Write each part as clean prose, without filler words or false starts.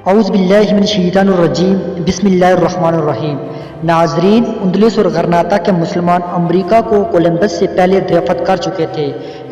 اعوذ باللہ من الشیطان الرجیم بسم اللہ الرحمن الرحیم۔ ناظرین، اندلس اور غرناطہ کے مسلمان امریکہ کو کولمبس سے پہلے دریافت کر چکے تھے،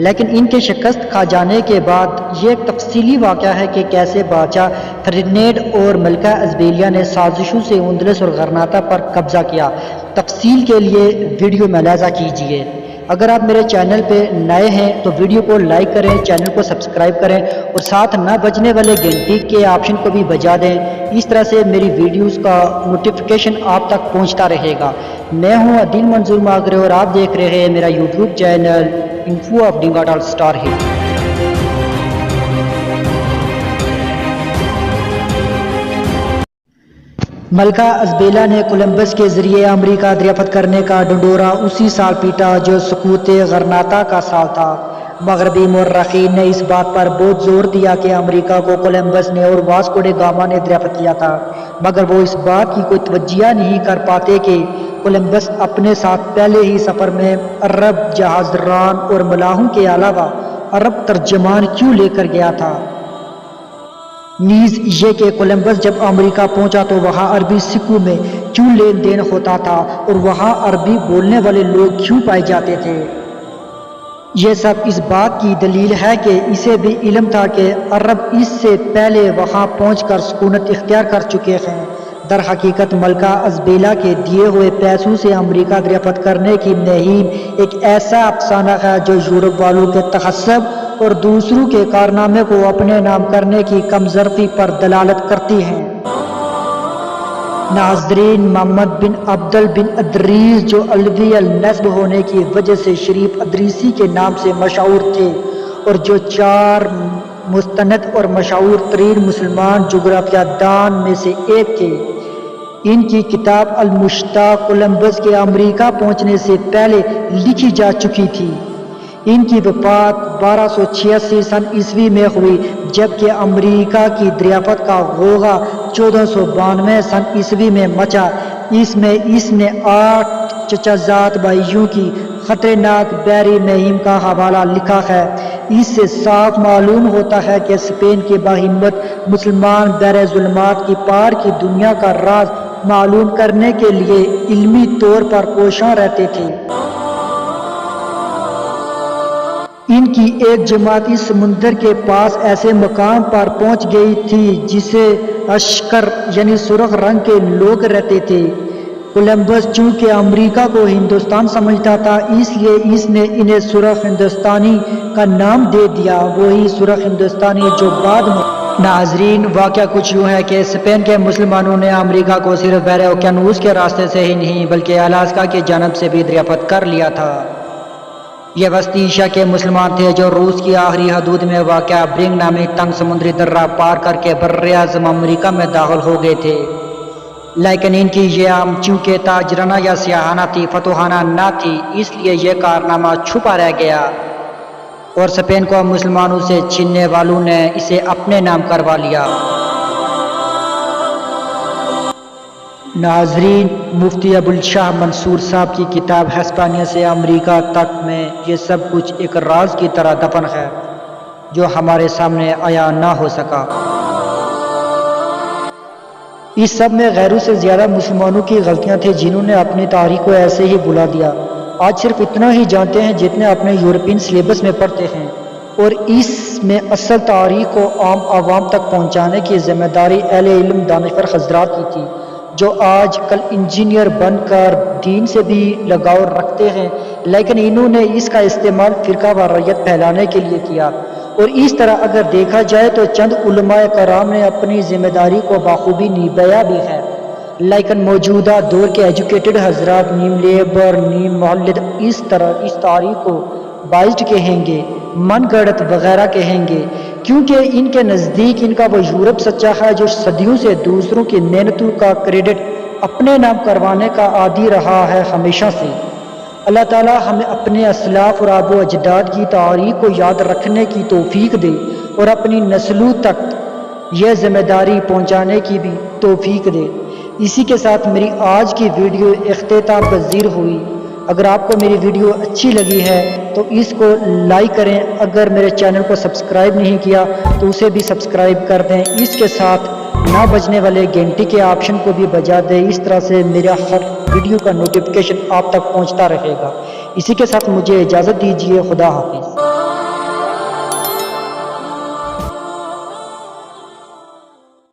لیکن ان کے شکست کھا جانے کے بعد یہ ایک تفصیلی واقعہ ہے کہ کیسے بادشاہ فرڈینینڈ اور ملکہ ازبیلیہ نے سازشوں سے اندلس اور غرناطہ پر قبضہ کیا۔ تفصیل کے لیے ویڈیو ملاحظہ کیجیے۔ اگر آپ میرے چینل پہ نئے ہیں تو ویڈیو کو لائک کریں، چینل کو سبسکرائب کریں اور ساتھ نہ بجنے والے گھنٹی کے آپشن کو بھی بجا دیں۔ اس طرح سے میری ویڈیوز کا نوٹیفیکیشن آپ تک پہنچتا رہے گا۔ میں ہوں عدیل منظور ماگرے اور آپ دیکھ رہے ہیں میرا یوٹیوب چینل انفو آف ڈنگا ڈال سٹار ہٹ۔ ملکہ ازبیلا نے کولمبس کے ذریعے امریکہ دریافت کرنے کا ڈنڈورا اسی سال پیٹا جو سقوط غرناطہ کا سال تھا۔ مغربی مورخین نے اس بات پر بہت زور دیا کہ امریکہ کو کولمبس نے اور واسکو ڈے گاما نے دریافت کیا تھا، مگر وہ اس بات کی کوئی توجہ نہیں کر پاتے کہ کولمبس اپنے ساتھ پہلے ہی سفر میں عرب جہاز ران اور ملاحوں کے علاوہ عرب ترجمان کیوں لے کر گیا تھا۔ نیز یہ کہ کولمبس جب امریکہ پہنچا تو وہاں عربی سکوں میں کیوں لین دین ہوتا تھا اور وہاں عربی بولنے والے لوگ کیوں پائے جاتے تھے۔ یہ سب اس بات کی دلیل ہے کہ اسے بھی علم تھا کہ عرب اس سے پہلے وہاں پہنچ کر سکونت اختیار کر چکے ہیں۔ در حقیقت ملکہ ازبیلا کے دیے ہوئے پیسوں سے امریکہ دریافت کرنے کی مہم ایک ایسا افسانہ ہے جو یورپ والوں کے تخصص اور دوسروں کے کارنامے کو اپنے نام کرنے کی کمزرفی پر دلالت کرتی ہے۔ ناظرین، محمد بن عبدل بن ادریس جو علوی النسب ہونے کی وجہ سے شریف ادریسی کے نام سے مشہور تھے اور جو 4 مستند اور مشہور ترین مسلمان جغرافیہ دان میں سے ایک تھے، ان کی کتاب المشتاق کولمبس کے امریکہ پہنچنے سے پہلے لکھی جا چکی تھی۔ ان کی وفات 1286 سن عیسوی میں ہوئی، جبکہ امریکہ کی دریافت کا غوغا 1492 سن عیسوی میں مچا۔ اس میں اس نے 8 چچا زاد بھائیوں کی خطرناک بحری مہم کا حوالہ لکھا ہے۔ اس سے صاف معلوم ہوتا ہے کہ اسپین کے باہمت مسلمان بحر ظلمات کی پار کی دنیا کا راز معلوم کرنے کے لیے علمی طور پر کوشاں رہتے تھے۔ ان کی ایک جماعت اس سمندر کے پاس ایسے مقام پر پہنچ گئی تھی جسے اشکر یعنی سرخ رنگ کے لوگ رہتے تھے۔ کولمبس چونکہ امریکہ کو ہندوستان سمجھتا تھا، اس لیے اس نے انہیں سرخ ہندوستانی کا نام دے دیا، وہی سرخ ہندوستانی جو بعد میں۔ ناظرین، واقعہ کچھ یوں ہے کہ اسپین کے مسلمانوں نے امریکہ کو صرف بحر اوقیانوس کے راستے سے ہی نہیں بلکہ الاسکا کی جانب سے بھی دریافت کر لیا تھا۔ یہ وسطی ایشیا کے مسلمان تھے جو روس کی آخری حدود میں واقع برنگ نامی تنگ سمندری درہ پار کر کے براعظم امریکہ میں داخل ہو گئے تھے، لیکن ان کی یہ عام چونکہ تاجرانہ یا سیاحانہ تھی، فتوحانہ نہ تھی، اس لیے یہ کارنامہ چھپا رہ گیا اور اسپین کو مسلمانوں سے چھیننے والوں نے اسے اپنے نام کروا لیا۔ ناظرین، مفتی ابوالشاہ منصور صاحب کی کتاب ہسپانیہ سے امریکہ تک میں یہ سب کچھ ایک راز کی طرح دفن ہے جو ہمارے سامنے عیاں نہ ہو سکا۔ اس سب میں غیروں سے زیادہ مسلمانوں کی غلطیاں تھیں جنہوں نے اپنی تاریخ کو ایسے ہی بھلا دیا۔ آج صرف اتنا ہی جانتے ہیں جتنے اپنے یورپین سلیبس میں پڑھتے ہیں، اور اس میں اصل تاریخ کو عام عوام تک پہنچانے کی ذمہ داری اہل علم دانشور حضرات کی تھی، جو آج کل انجینئر بن کر دین سے بھی لگاؤ رکھتے ہیں، لیکن انہوں نے اس کا استعمال فرقہ واریت پھیلانے کے لیے کیا۔ اور اس طرح اگر دیکھا جائے تو چند علماء کرام نے اپنی ذمہ داری کو بخوبی نبھایا بھی ہے، لیکن موجودہ دور کے ایجوکیٹڈ حضرات نیم لیبر نیم مولد اس تاریخ کو بائزڈ کہیں گے، من گڑت وغیرہ کہیں گے، کیونکہ ان کے نزدیک ان کا وہ یورپ سچا ہے جو صدیوں سے دوسروں کی محنتوں کا کریڈٹ اپنے نام کروانے کا عادی رہا ہے ہمیشہ سے۔ اللہ تعالیٰ ہمیں اپنے اسلاف اور آباء و اجداد کی تاریخ کو یاد رکھنے کی توفیق دے اور اپنی نسلوں تک یہ ذمہ داری پہنچانے کی بھی توفیق دے۔ اسی کے ساتھ میری آج کی ویڈیو اختتام پذیر ہوئی۔ اگر آپ کو میری ویڈیو اچھی لگی ہے تو اس کو لائک کریں، اگر میرے چینل کو سبسکرائب نہیں کیا تو اسے بھی سبسکرائب کر دیں، اس کے ساتھ نہ بجنے والے گھنٹی کے آپشن کو بھی بجا دیں. اس طرح سے میرا ہر ویڈیو کا نوٹیفیکیشن آپ تک پہنچتا رہے گا. اسی کے ساتھ مجھے اجازت دیجیے. خدا حافظ.